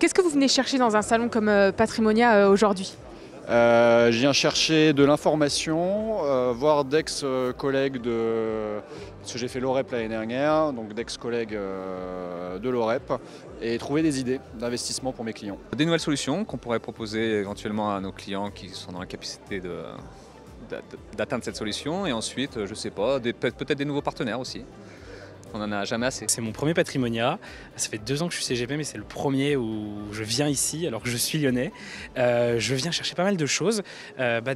Qu'est-ce que vous venez chercher dans un salon comme Patrimonia aujourd'hui? Je viens chercher de l'information, voir d'ex-collègues parce que j'ai fait l'OREP l'année dernière, donc d'ex-collègues de l'OREP, et trouver des idées d'investissement pour mes clients. Des nouvelles solutions qu'on pourrait proposer éventuellement à nos clients qui sont dans la capacité d'atteindre cette solution, et ensuite, je sais pas, peut-être des nouveaux partenaires aussi. On n'en a jamais assez. C'est mon premier Patrimonia. Ça fait 2 ans que je suis CGP, mais c'est le premier où je viens ici alors que je suis lyonnais. Je viens chercher pas mal de choses.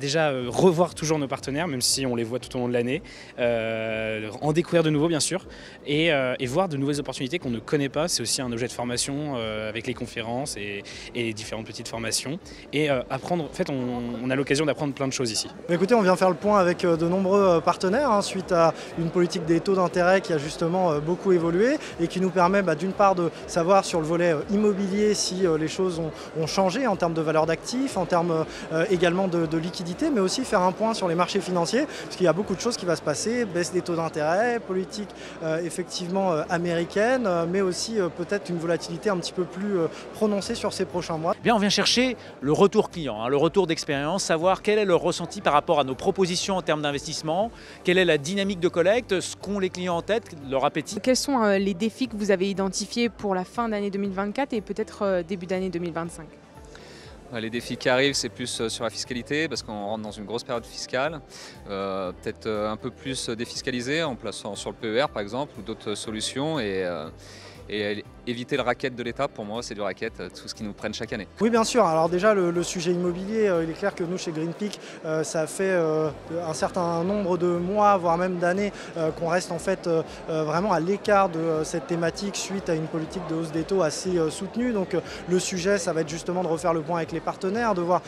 Déjà, revoir toujours nos partenaires, même si on les voit tout au long de l'année. En découvrir de nouveaux, bien sûr. Et voir de nouvelles opportunités qu'on ne connaît pas. C'est aussi un objet de formation avec les conférences et les différentes petites formations. Et apprendre, en fait, on a l'occasion d'apprendre plein de choses ici. Écoutez, on vient faire le point avec de nombreux partenaires suite à une politique des taux d'intérêt qui a justement beaucoup évolué et qui nous permet d'une part de savoir sur le volet immobilier si les choses ont changé en termes de valeur d'actifs, en termes également de liquidité, mais aussi faire un point sur les marchés financiers, parce qu'il y a beaucoup de choses qui vont se passer, baisse des taux d'intérêt, politique effectivement américaine, mais aussi peut-être une volatilité un petit peu plus prononcée sur ces prochains mois. Bien, on vient chercher le retour client, le retour d'expérience, savoir quel est le ressenti par rapport à nos propositions en termes d'investissement, quelle est la dynamique de collecte, ce qu'ont les clients en tête, leur appétit. Quels sont les défis que vous avez identifiés pour la fin d'année 2024 et peut-être début d'année 2025? Les défis qui arrivent, c'est plus sur la fiscalité, parce qu'on rentre dans une grosse période fiscale, peut-être un peu plus défiscalisé en plaçant sur le PER par exemple, ou d'autres solutions, et éviter le racket de l'État. Pour moi, c'est du racket, tout ce qu'ils nous prennent chaque année. Oui, bien sûr. Alors déjà, le sujet immobilier, il est clair que nous, chez Greenpeak, ça fait un certain nombre de mois, voire même d'années, qu'on reste en fait vraiment à l'écart de cette thématique suite à une politique de hausse des taux assez soutenue. Donc le sujet, ça va être justement de refaire le point avec les partenaires, de voir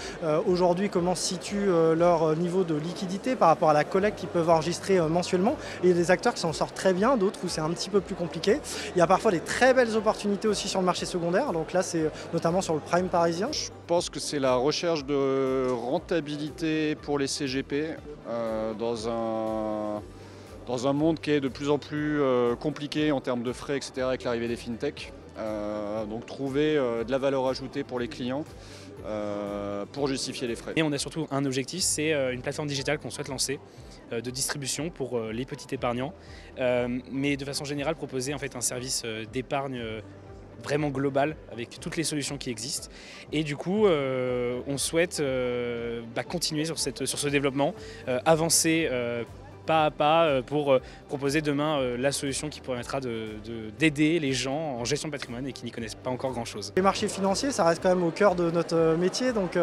aujourd'hui comment se situe leur niveau de liquidité par rapport à la collecte qu'ils peuvent enregistrer mensuellement. Et il y a des acteurs qui s'en sortent très bien, d'autres où c'est un petit peu plus compliqué. Il y a parfois des très belles opportunités aussi sur le marché secondaire, donc là c'est notamment sur le prime parisien. Je pense que c'est la recherche de rentabilité pour les CGP dans un monde qui est de plus en plus compliqué en termes de frais, etc. avec l'arrivée des fintech. Donc trouver de la valeur ajoutée pour les clients pour justifier les frais. Et on a surtout un objectif, c'est une plateforme digitale qu'on souhaite lancer de distribution pour les petits épargnants, mais de façon générale proposer en fait un service d'épargne vraiment global avec toutes les solutions qui existent. Et du coup, on souhaite continuer sur ce développement, avancer pas à pas pour proposer demain la solution qui permettra d'aider les gens en gestion de patrimoine et qui n'y connaissent pas encore grand-chose. Les marchés financiers, ça reste quand même au cœur de notre métier, donc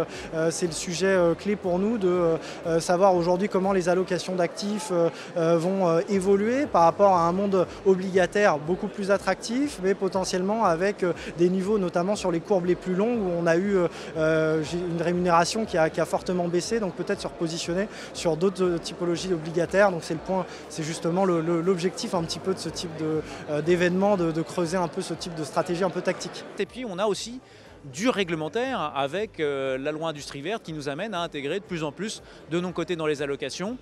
c'est le sujet clé pour nous de savoir aujourd'hui comment les allocations d'actifs vont évoluer par rapport à un monde obligataire beaucoup plus attractif, mais potentiellement avec des niveaux notamment sur les courbes les plus longues où on a eu une rémunération qui a fortement baissé, donc peut-être se repositionner sur d'autres typologies obligataires. Donc c'est le point, c'est justement l'objectif un petit peu de ce type d'événement, de creuser un peu ce type de stratégie un peu tactique. Et puis on a aussi du réglementaire avec la loi industrie verte qui nous amène à intégrer de plus en plus de non-cotés dans les allocations.